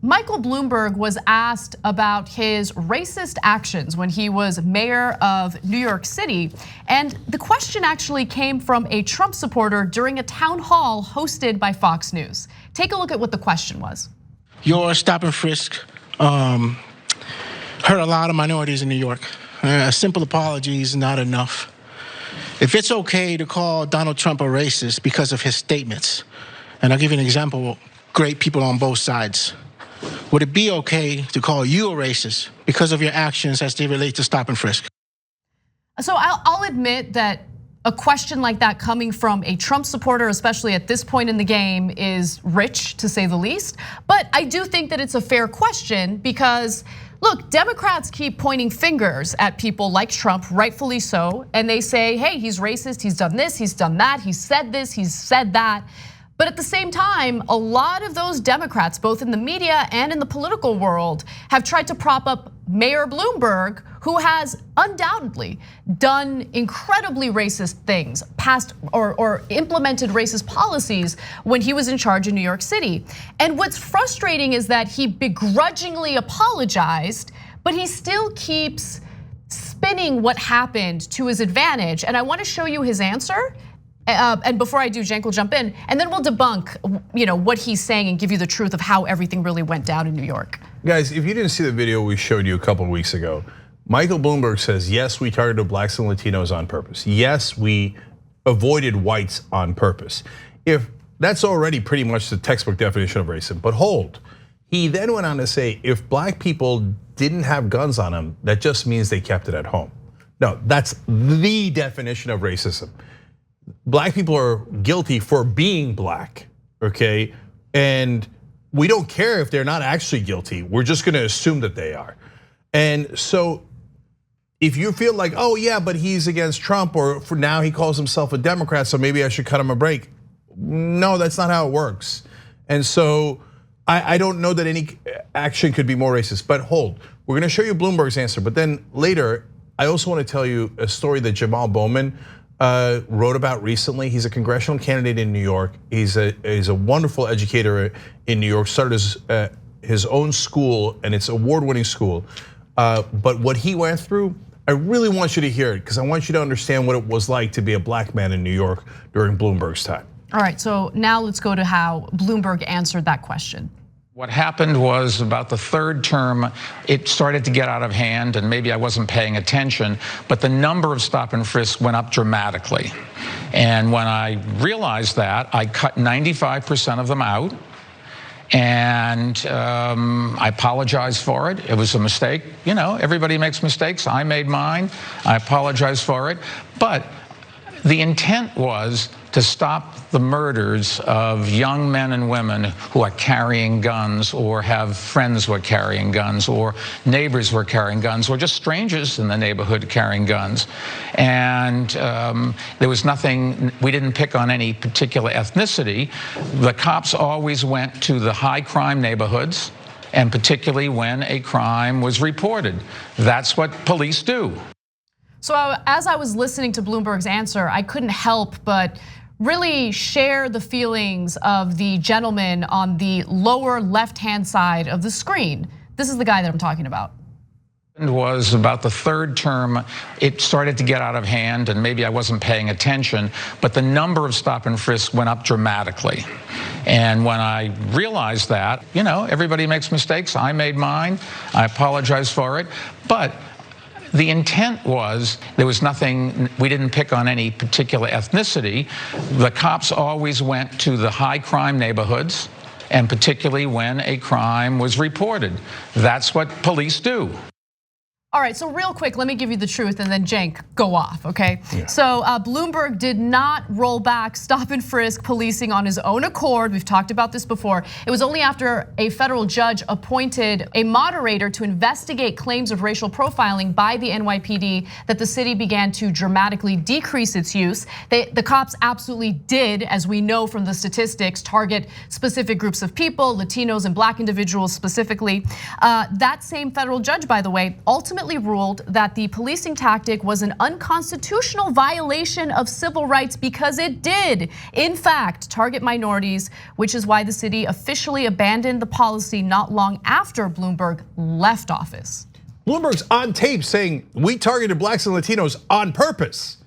Michael Bloomberg was asked about his racist actions when he was mayor of New York City. And the question actually came from a Trump supporter during a town hall hosted by Fox News. Take a look at what the question was. Your stop and frisk hurt a lot of minorities in New York. A simple apology is not enough. If it's okay to call Donald Trump a racist because of his statements, and I'll give you an example, great people on both sides, would it be okay to call you a racist because of your actions as they relate to stop and frisk? So I'll admit that a question like that coming from a Trump supporter, especially at this point in the game, is rich to say the least. But I do think that it's a fair question because, look, Democrats keep pointing fingers at people like Trump, rightfully so, and they say, hey, he's racist, he's done this, he's done that, he's said this, he's said that. But at the same time, a lot of those Democrats, both in the media and in the political world, have tried to prop up Mayor Bloomberg, who has undoubtedly done incredibly racist things, passed or implemented racist policies when he was in charge in New York City. And what's frustrating is that he begrudgingly apologized, but he still keeps spinning what happened to his advantage. And I want to show you his answer. And before I do, Cenk will jump in, and then we'll debunk, what he's saying and give you the truth of how everything really went down in New York. Guys, if you didn't see the video we showed you a couple of weeks ago, Michael Bloomberg says, yes, we targeted blacks and Latinos on purpose. Yes, we avoided whites on purpose. If that's already pretty much the textbook definition of racism, but hold. He then went on to say, if black people didn't have guns on them, that just means they kept it at home. No, that's the definition of racism. Black people are guilty for being black, okay? And we don't care if they're not actually guilty. We're just gonna assume that they are. And so if you feel like, oh yeah, but he's against Trump, or for now he calls himself a Democrat, so maybe I should cut him a break. No, that's not how it works. And so I don't know that any action could be more racist, but hold, we're gonna show you Bloomberg's answer, but then later, I also wanna tell you a story that Jamal Bowman wrote about recently. He's a congressional candidate in New York. He's a wonderful educator in New York. Started his own school, and it's an award-winning school. But what he went through, I really want you to hear it because I want you to understand what it was like to be a black man in New York during Bloomberg's time. All right, so now let's go to how Bloomberg answered that question. What happened was about the third term, it started to get out of hand, and maybe I wasn't paying attention, but the number of stop and frisk went up dramatically. And when I realized that, I cut 95% of them out, and I apologized for it. It was a mistake. Everybody makes mistakes. I made mine. I apologize for it. But the intent was to stop the murders of young men and women who are carrying guns, or have friends who are carrying guns, or neighbors who are carrying guns, or just strangers in the neighborhood carrying guns. And there was nothing, we didn't pick on any particular ethnicity. The cops always went to the high crime neighborhoods, and particularly when a crime was reported. That's what police do. So as I was listening to Bloomberg's answer, I couldn't help but really share the feelings of the gentleman on the lower left-hand side of the screen. This is the guy that I'm talking about. It was about the third term, it started to get out of hand, and maybe I wasn't paying attention, but the number of stop and frisk went up dramatically. And when I realized that, everybody makes mistakes. I made mine. I apologize for it. But the intent was, there was nothing, we didn't pick on any particular ethnicity. The cops always went to the high crime neighborhoods, and particularly when a crime was reported. That's what police do. All right, so real quick, let me give you the truth and then Cenk, go off, okay? Yeah. So Bloomberg did not roll back stop and frisk policing on his own accord. We've talked about this before. It was only after a federal judge appointed a moderator to investigate claims of racial profiling by the NYPD that the city began to dramatically decrease its use. The cops absolutely did, as we know from the statistics, target specific groups of people, Latinos and black individuals specifically. That same federal judge, by the way, ultimately ultimately ruled that the policing tactic was an unconstitutional violation of civil rights because it did, in fact, target minorities, which is why the city officially abandoned the policy not long after Bloomberg left office. Bloomberg's on tape saying we targeted blacks and Latinos on purpose.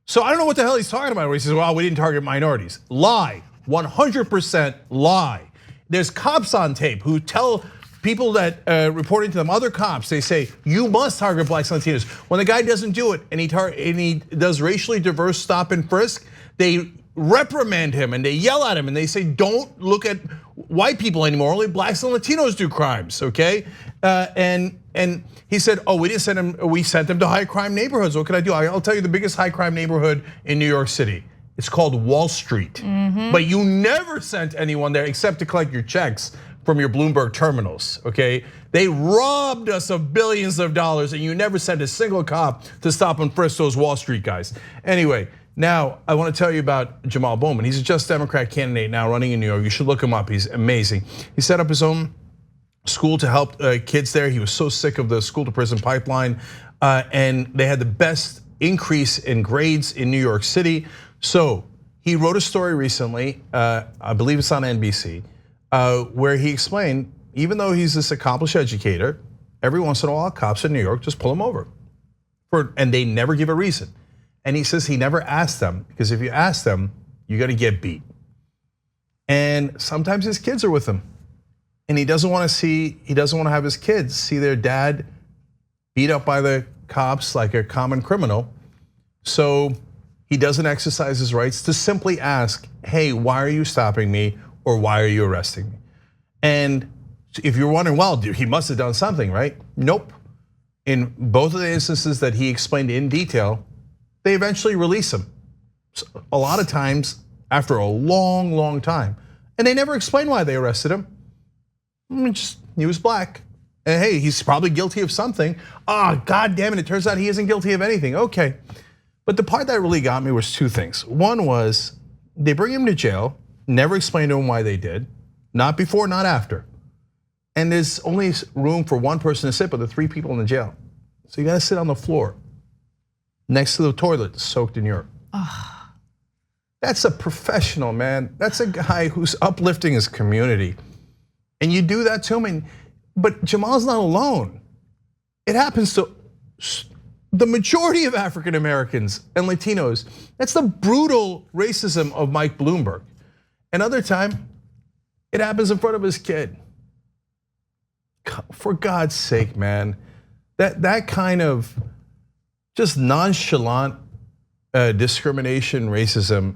So I don't know what the hell he's talking about when he says, well, we didn't target minorities. Lie, 100% lie. There's cops on tape who tell people that reporting to them, other cops, they say, you must target blacks and Latinos. When the guy doesn't do it and he does racially diverse stop and frisk, they reprimand him and they yell at him and they say, don't look at white people anymore, only blacks and Latinos do crimes, okay? And he said, oh, we didn't send him, we sent them to high crime neighborhoods. What can I do? I'll tell you the biggest high crime neighborhood in New York City. It's called Wall Street. But you never sent anyone there except to collect your checks from your Bloomberg terminals, okay? They robbed us of billions of dollars and you never sent a single cop to stop and frisk those Wall Street guys. Anyway, now I want to tell you about Jamal Bowman. He's a Just Democrat candidate now running in New York. You should look him up, he's amazing. He set up his own school to help kids there. He was so sick of the school to prison pipeline and they had the best increase in grades in New York City. So he wrote a story recently, I believe it's on NBC, where he explained, even though he's this accomplished educator, every once in a while cops in New York just pull him over, and they never give a reason. And he says he never asked them, because if you ask them, you're gonna get beat. And sometimes his kids are with him, and he doesn't want to have his kids see their dad beat up by the cops like a common criminal. So he doesn't exercise his rights to simply ask, hey, why are you stopping me? Or why are you arresting me? And if you're wondering, well, he must have done something, right? Nope. In both of the instances that he explained in detail, they eventually release him. A lot of times after a long, long time. And they never explain why they arrested him. He was black. And hey, he's probably guilty of something. God damn it, it turns out he isn't guilty of anything. Okay. But the part that really got me was two things. One was they bring him to jail, never explain to him why they did, not before, not after. And there's only room for one person to sit, but the three people in the jail. So you gotta sit on the floor next to the toilet soaked in urine. That's a professional, man. That's a guy who's uplifting his community. And you do that to him, but Jamal's not alone. It happens to the majority of African Americans and Latinos. That's the brutal racism of Mike Bloomberg. Another time, it happens in front of his kid. For God's sake, man, that kind of just nonchalant discrimination, racism,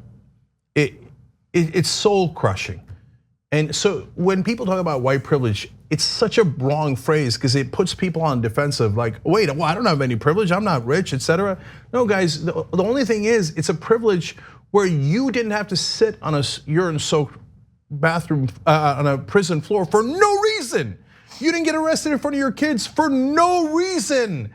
it's soul crushing. And so when people talk about white privilege, it's such a wrong phrase because it puts people on defensive, like, wait, well, I don't have any privilege, I'm not rich, etc. No, guys, the only thing is, it's a privilege where you didn't have to sit on a urine-soaked bathroom on a prison floor for no reason. You didn't get arrested in front of your kids for no reason.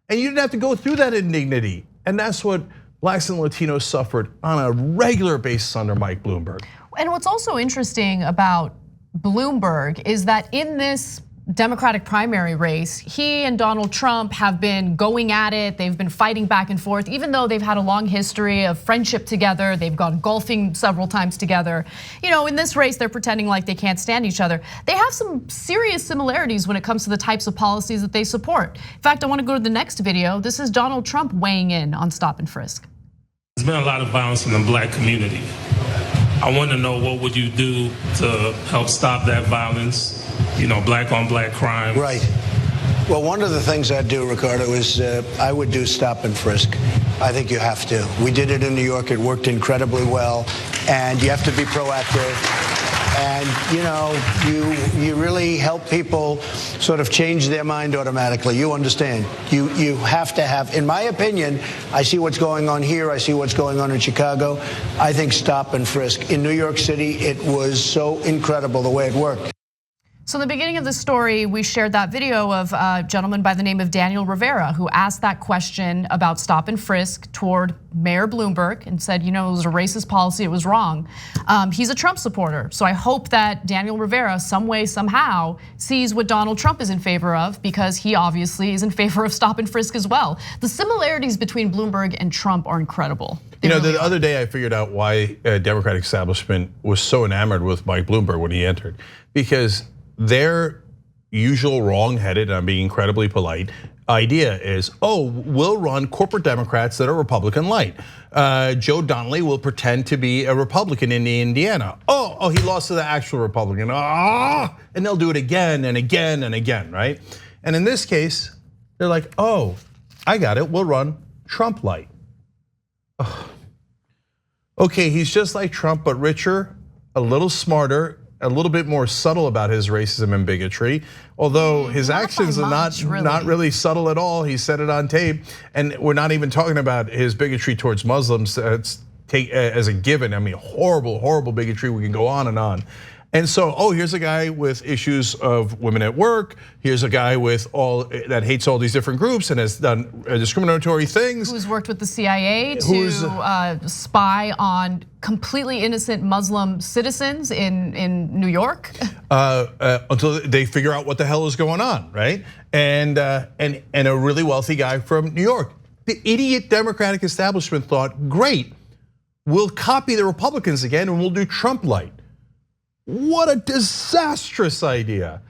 And you didn't have to go through that indignity. And that's what blacks and Latinos suffered on a regular basis under Mike Bloomberg. And what's also interesting about Bloomberg is that in this Democratic primary race, he and Donald Trump have been going at it. They've been fighting back and forth, even though they've had a long history of friendship together. They've gone golfing several times together. In this race, they're pretending like they can't stand each other. They have some serious similarities when it comes to the types of policies that they support. In fact, I want to go to the next video. This is Donald Trump weighing in on stop and frisk. There's been a lot of violence in the black community. I want to know, what would you do to help stop that violence? Black on black crime. Right. Well, one of the things I'd do, Ricardo, is I would do stop and frisk. I think you have to. We did it in New York. It worked incredibly well. And you have to be proactive. And you really help people sort of change their mind automatically. You understand. You have to have, in my opinion, I see what's going on here. I see what's going on in Chicago. I think stop and frisk. In New York City, it was so incredible the way it worked. So in the beginning of the story, we shared that video of a gentleman by the name of Daniel Rivera who asked that question about stop and frisk toward Mayor Bloomberg and said, it was a racist policy, it was wrong. He's a Trump supporter, so I hope that Daniel Rivera some way, somehow sees what Donald Trump is in favor of, because he obviously is in favor of stop and frisk as well. The similarities between Bloomberg and Trump are incredible. The other day I figured out why Democratic establishment was so enamored with Mike Bloomberg when he entered, because their usual wrong-headed, and I'm being incredibly polite, idea is, we'll run corporate Democrats that are Republican light. Joe Donnelly will pretend to be a Republican in Indiana. He lost to the actual Republican. And they'll do it again and again and again, right? And in this case, they're like, I got it, we'll run Trump light. Okay, he's just like Trump, but richer, a little smarter, a little bit more subtle about his racism and bigotry. Although his actions are not really subtle at all. He said it on tape, and we're not even talking about his bigotry towards Muslims. Take as a given. I mean, horrible, horrible bigotry. We can go on and on. And so, here's a guy with issues of women at work. Here's a guy with that hates all these different groups and has done discriminatory things. Who's worked with the CIA to spy on completely innocent Muslim citizens in New York. Until they figure out what the hell is going on, right? And a really wealthy guy from New York. The idiot Democratic establishment thought, great, we'll copy the Republicans again and we'll do Trump light. What a disastrous idea.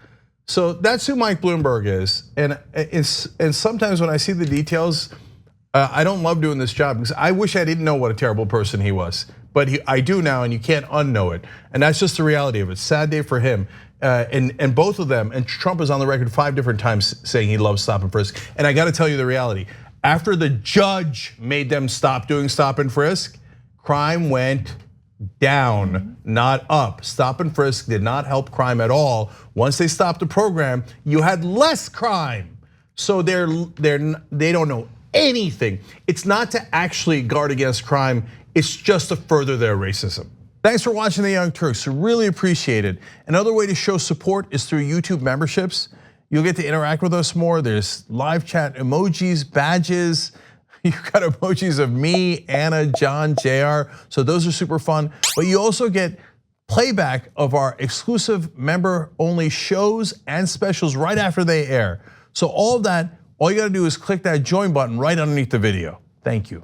So that's who Mike Bloomberg is. And sometimes when I see the details, I don't love doing this job because I wish I didn't know what a terrible person he was. But I do now, and you can't unknow it. And that's just the reality of it. Sad day for him. And both of them, and Trump is on the record 5 different times saying he loves stop and frisk. And I gotta tell you the reality. After the judge made them stop doing stop and frisk, crime went down, not up. Stop and frisk did not help crime at all. Once they stopped the program, you had less crime. So they don't know anything. It's not to actually guard against crime, it's just to further their racism. Thanks for watching The Young Turks, really appreciate it. Another way to show support is through YouTube memberships. You'll get to interact with us more. There's live chat emojis, badges. You've got emojis of me, Anna, John, JR, so those are super fun. But you also get playback of our exclusive member-only shows and specials right after they air. So all of that, all you gotta do is click that join button right underneath the video. Thank you.